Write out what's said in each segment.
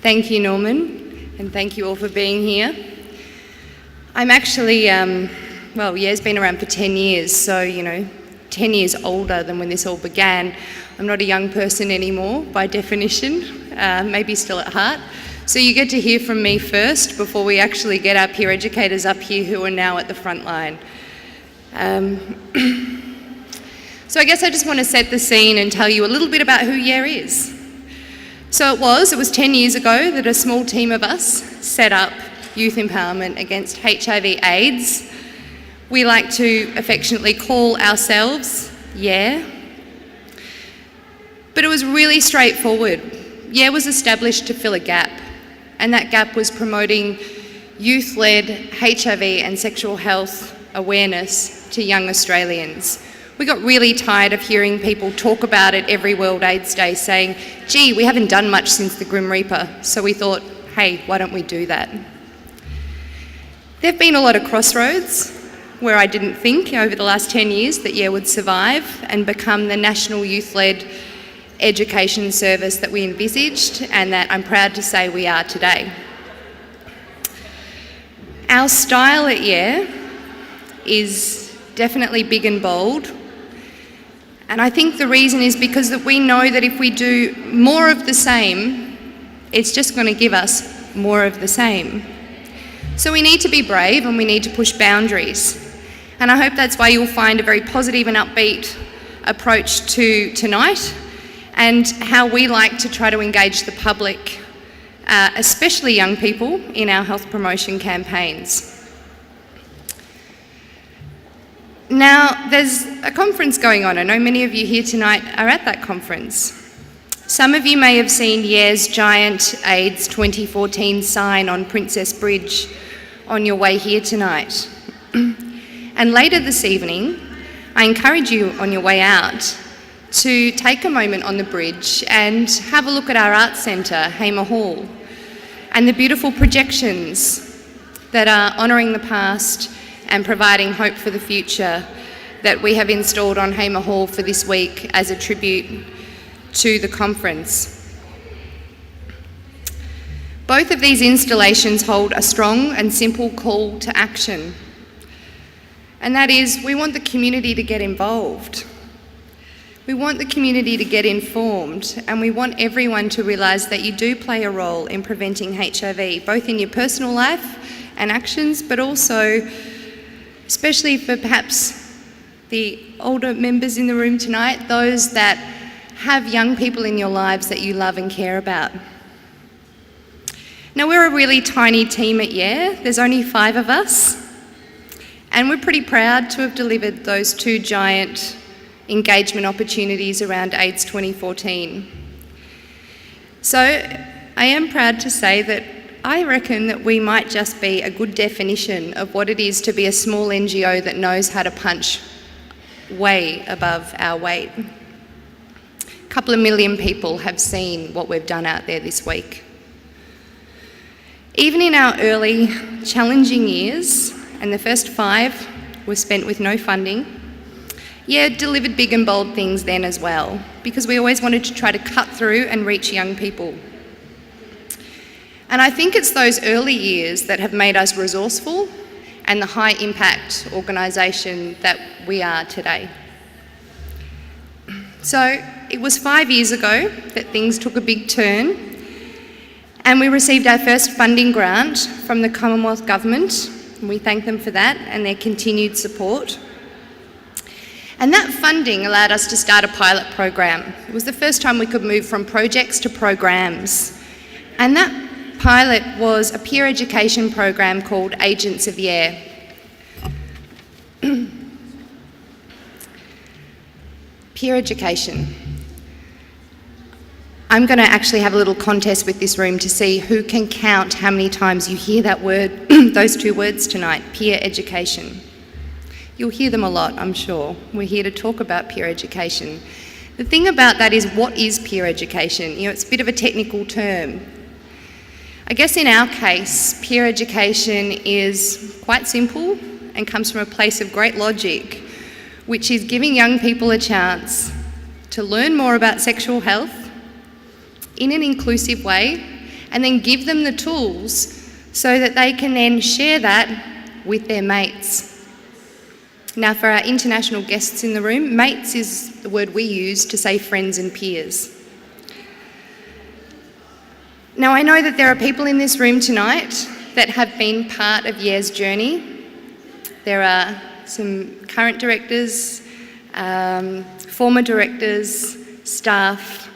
Thank you, Norman, and thank you all for being here. I'm actually, Yea's been around for 10 years, so, 10 years older than when this all began. I'm not a young person anymore, by definition, maybe still at heart. So you get to hear from me first before we actually get our peer educators up here who are now at the front line. So I guess I just want to set the scene and tell you a little bit about who Yea is. So it was 10 years ago that a small team of us set up youth empowerment against HIV/AIDS. We like to affectionately call ourselves Yea. But it was really straightforward. Yea was established to fill a gap, and that gap was promoting youth-led HIV and sexual health awareness to young Australians. We got really tired of hearing people talk about it every World AIDS Day, saying, gee, we haven't done much since the Grim Reaper, so we thought, hey, why don't we do that? There have been a lot of crossroads where I didn't think over the last 10 years that Yea would survive and become the national youth-led education service that we envisaged and that I'm proud to say we are today. Our style at Yea is definitely big and bold, and I think the reason is because that we know that if we do more of the same, it's just going to give us more of the same. So we need to be brave and we need to push boundaries, and I hope that's why you'll find a very positive and upbeat approach to tonight and how we like to try to engage the public, especially young people, in our health promotion campaigns. Now, there's a conference going on. I know many of you here tonight are at that conference. Some of you may have seen Yea's giant AIDS 2014 sign on Princess Bridge on your way here tonight. And later this evening, I encourage you on your way out to take a moment on the bridge and have a look at our arts centre, Hamer Hall, and the beautiful projections that are honouring the past and providing hope for the future that we have installed on Hamer Hall for this week as a tribute to the conference. Both of these installations hold a strong and simple call to action, and that is, we want the community to get involved. We want the community to get informed, and we want everyone to realise that you do play a role in preventing HIV, both in your personal life and actions, but also, especially for perhaps the older members in the room tonight, those that have young people in your lives that you love and care about. Now, we're a really tiny team at Yea. There's only 5 of us, and we're pretty proud to have delivered those 2 giant engagement opportunities around AIDS 2014. So I am proud to say that I reckon that we might just be a good definition of what it is to be a small NGO that knows how to punch way above our weight. A couple of million people have seen what we've done out there this week. Even in our early, challenging years, and the first 5 were spent with no funding, Yea delivered big and bold things then as well, because we always wanted to try to cut through and reach young people. And I think it's those early years that have made us resourceful and the high impact organisation that we are today. So it was 5 years ago that things took a big turn, and we received our first funding grant from the Commonwealth Government. We thank them for that and their continued support. And that funding allowed us to start a pilot program. It was the first time we could move from projects to programs. And that pilot was a peer education program called Agents of Yea. Peer education. I'm going to actually have a little contest with this room to see who can count how many times you hear that word, those 2 words tonight, peer education. You'll hear them a lot, I'm sure. We're here to talk about peer education. The thing about that is, what is peer education? It's a bit of a technical term. I guess in our case, peer education is quite simple and comes from a place of great logic, which is giving young people a chance to learn more about sexual health in an inclusive way and then give them the tools so that they can then share that with their mates. Now, for our international guests in the room, mates is the word we use to say friends and peers. Now, I know that there are people in this room tonight that have been part of Year's journey. There are some current directors, former directors, staff,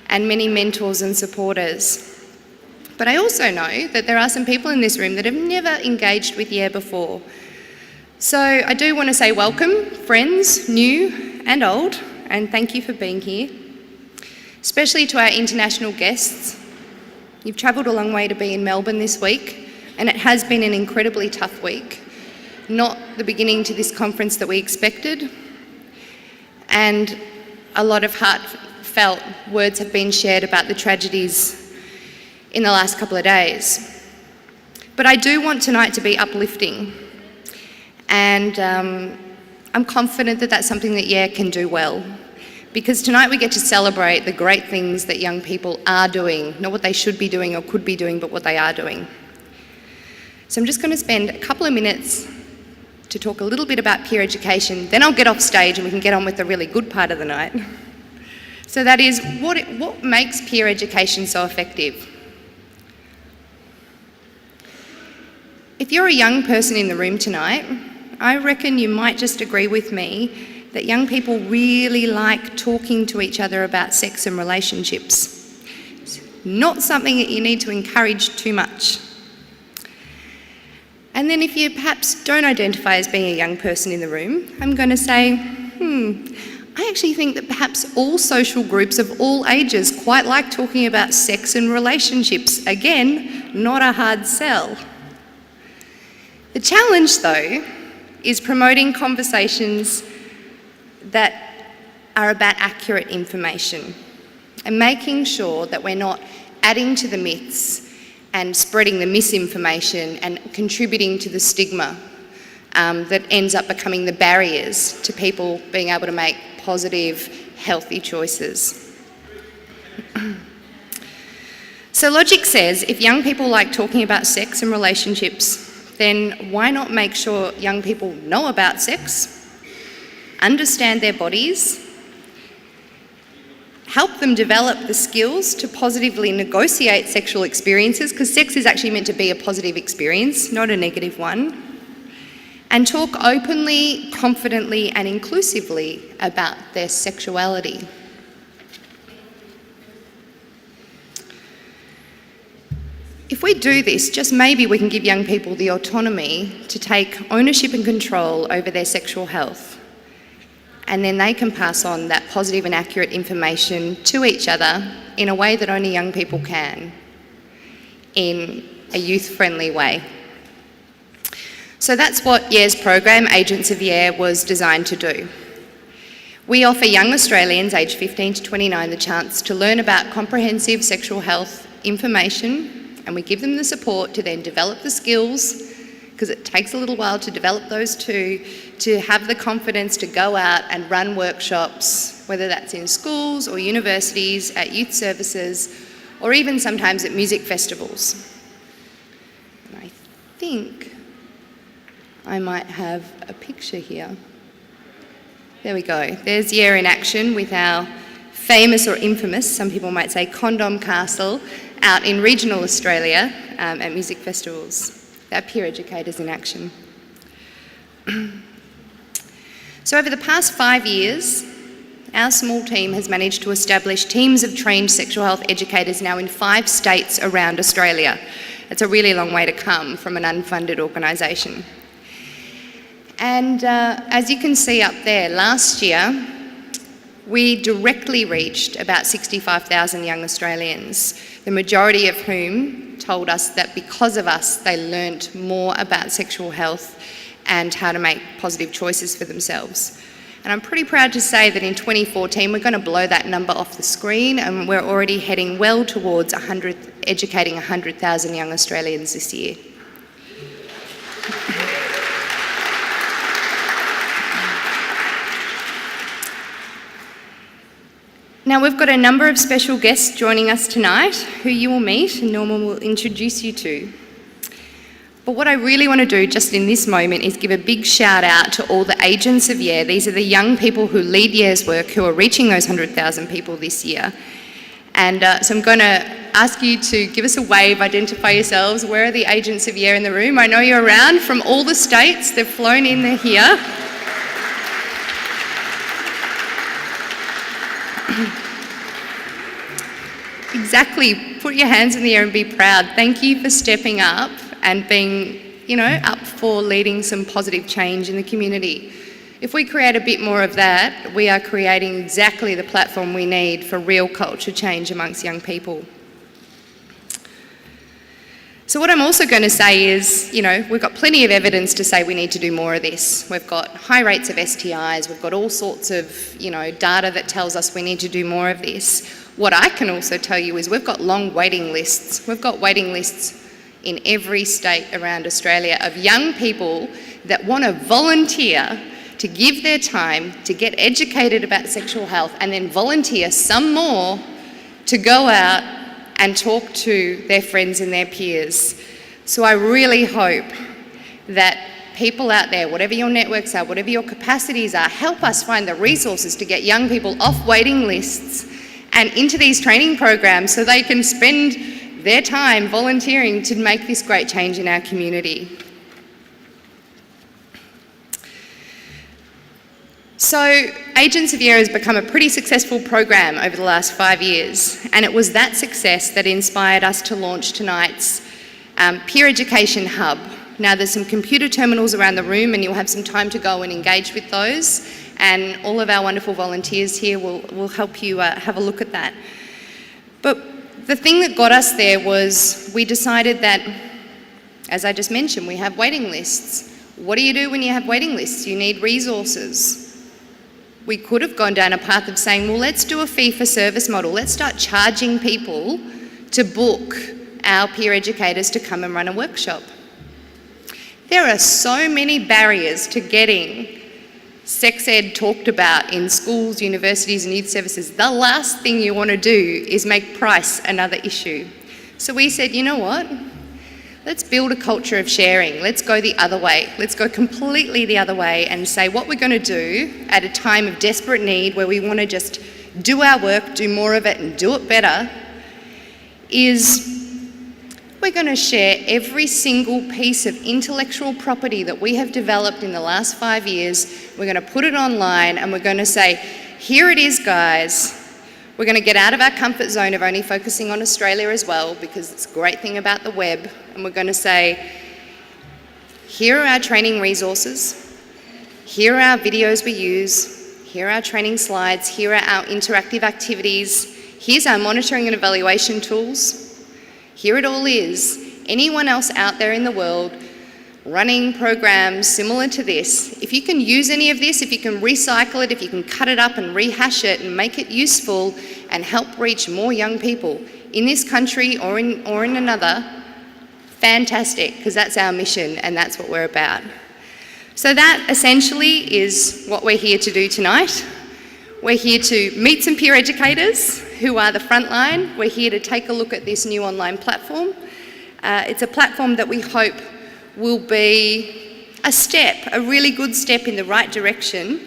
and many mentors and supporters. But I also know that there are some people in this room that have never engaged with Year before. So I do want to say welcome, friends, new and old, and thank you for being here. Especially to our international guests. You've travelled a long way to be in Melbourne this week, and it has been an incredibly tough week. Not the beginning to this conference that we expected, and a lot of heartfelt words have been shared about the tragedies in the last couple of days. But I do want tonight to be uplifting, and I'm confident that that's something that Year can do well, because tonight we get to celebrate the great things that young people are doing, not what they should be doing or could be doing, but what they are doing. So I'm just going to spend a couple of minutes to talk a little bit about peer education, then I'll get off stage and we can get on with the really good part of the night. So that is, what makes peer education so effective? If you're a young person in the room tonight, I reckon you might just agree with me that young people really like talking to each other about sex and relationships. It's not something that you need to encourage too much. And then if you perhaps don't identify as being a young person in the room, I'm going to say, I actually think that perhaps all social groups of all ages quite like talking about sex and relationships. Again, not a hard sell. The challenge, though, is promoting conversations that are about accurate information and making sure that we're not adding to the myths and spreading the misinformation and contributing to the stigma that ends up becoming the barriers to people being able to make positive, healthy choices. So logic says if young people like talking about sex and relationships, then why not make sure young people know about sex, understand their bodies, help them develop the skills to positively negotiate sexual experiences, because sex is actually meant to be a positive experience, not a negative one, and talk openly, confidently, and inclusively about their sexuality. If we do this, just maybe we can give young people the autonomy to take ownership and control over their sexual health. And then they can pass on that positive and accurate information to each other in a way that only young people can, in a youth-friendly way. So that's what Year's program, Agents of Year, was designed to do. We offer young Australians aged 15 to 29 the chance to learn about comprehensive sexual health information, and we give them the support to then develop the skills, because it takes a little while to develop those too, to have the confidence to go out and run workshops, whether that's in schools or universities, at youth services, or even sometimes at music festivals. And I think I might have a picture here. There we go. There's Year in action with our famous or infamous, some people might say, condom castle out in regional Australia at music festivals. Our peer educators in action. So over the past 5 years, our small team has managed to establish teams of trained sexual health educators now in 5 states around Australia. It's a really long way to come from an unfunded organisation. And as you can see up there, last year, we directly reached about 65,000 young Australians, the majority of whom told us that because of us, they learnt more about sexual health and how to make positive choices for themselves. And I'm pretty proud to say that in 2014, we're going to blow that number off the screen, and we're already heading well towards educating 100,000 young Australians this year. Now, we've got a number of special guests joining us tonight who you will meet and Norman will introduce you to. But what I really want to do just in this moment is give a big shout out to all the agents of YEAR. These are the young people who lead YEAR's work who are reaching those 100,000 people this year. And so I'm going to ask you to give us a wave, identify yourselves. Where are the agents of YEAR in the room? I know you're around from all the states. They've flown in, they're here. Exactly. Put your hands in the air and be proud. Thank you for stepping up and being, up for leading some positive change in the community. If we create a bit more of that, we are creating exactly the platform we need for real culture change amongst young people. So what I'm also going to say is, we've got plenty of evidence to say we need to do more of this. We've got high rates of STIs, we've got all sorts of, data that tells us we need to do more of this. What I can also tell you is we've got long waiting lists. We've got waiting lists in every state around Australia of young people that want to volunteer to give their time to get educated about sexual health and then volunteer some more to go out and talk to their friends and their peers. So I really hope that people out there, whatever your networks are, whatever your capacities are, help us find the resources to get young people off waiting lists and into these training programs so they can spend their time volunteering to make this great change in our community. So, Agents of YEAR has become a pretty successful program over the last 5 years, and it was that success that inspired us to launch tonight's Peer Education Hub. Now, there's some computer terminals around the room and you'll have some time to go and engage with those, and all of our wonderful volunteers here will help you have a look at that. But the thing that got us there was we decided that, as I just mentioned, we have waiting lists. What do you do when you have waiting lists? You need resources. We could have gone down a path of saying, well, let's do a fee-for-service model. Let's start charging people to book our peer educators to come and run a workshop. There are so many barriers to getting sex ed talked about in schools, universities and youth services. The last thing you want to do is make price another issue. So we said, you know what? Let's build a culture of sharing. Let's go the other way. Let's go completely the other way and say what we're going to do at a time of desperate need where we want to just do our work, do more of it and do it better, is we're going to share every single piece of intellectual property that we have developed in the last 5 years. We're going to put it online and we're going to say, here it is, guys. We're going to get out of our comfort zone of only focusing on Australia as well, because it's a great thing about the web. And we're going to say, here are our training resources. Here are our videos we use. Here are our training slides. Here are our interactive activities. Here's our monitoring and evaluation tools. Here it all is. Anyone else out there in the world running programs similar to this, if you can use any of this, if you can recycle it, if you can cut it up and rehash it and make it useful and help reach more young people in this country or in another, fantastic, because that's our mission and that's what we're about. So that essentially is what we're here to do tonight. We're here to meet some peer educators who are the front line. We're here to take a look at this new online platform. It's a platform that we hope will be a really good step in the right direction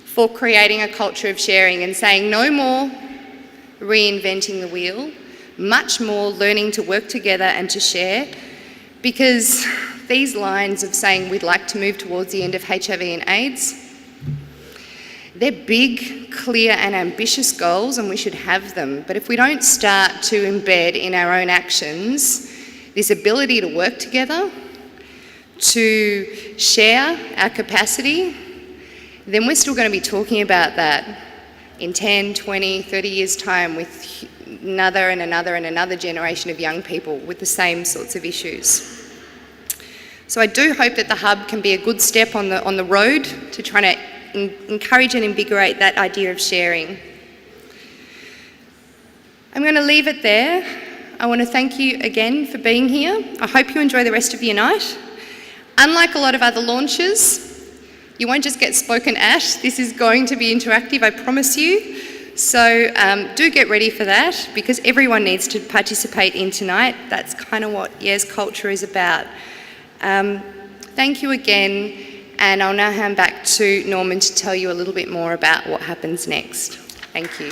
for creating a culture of sharing and saying no more reinventing the wheel, much more learning to work together and to share, because these lines of saying we'd like to move towards the end of HIV and AIDS, they're big, clear and ambitious goals and we should have them. But if we don't start to embed in our own actions this ability to work together, to share our capacity, then we're still going to be talking about that in 10, 20, 30 years' time with another and another and another generation of young people with the same sorts of issues. So I do hope that the Hub can be a good step on the road to trying to encourage and invigorate that idea of sharing. I'm going to leave it there. I want to thank you again for being here. I hope you enjoy the rest of your night. Unlike a lot of other launches, you won't just get spoken at. This is going to be interactive, I promise you. So do get ready for that, because everyone needs to participate in tonight. That's kind of what Yes Culture is about. Thank you again, and I'll now hand back to Norman to tell you a little bit more about what happens next. Thank you.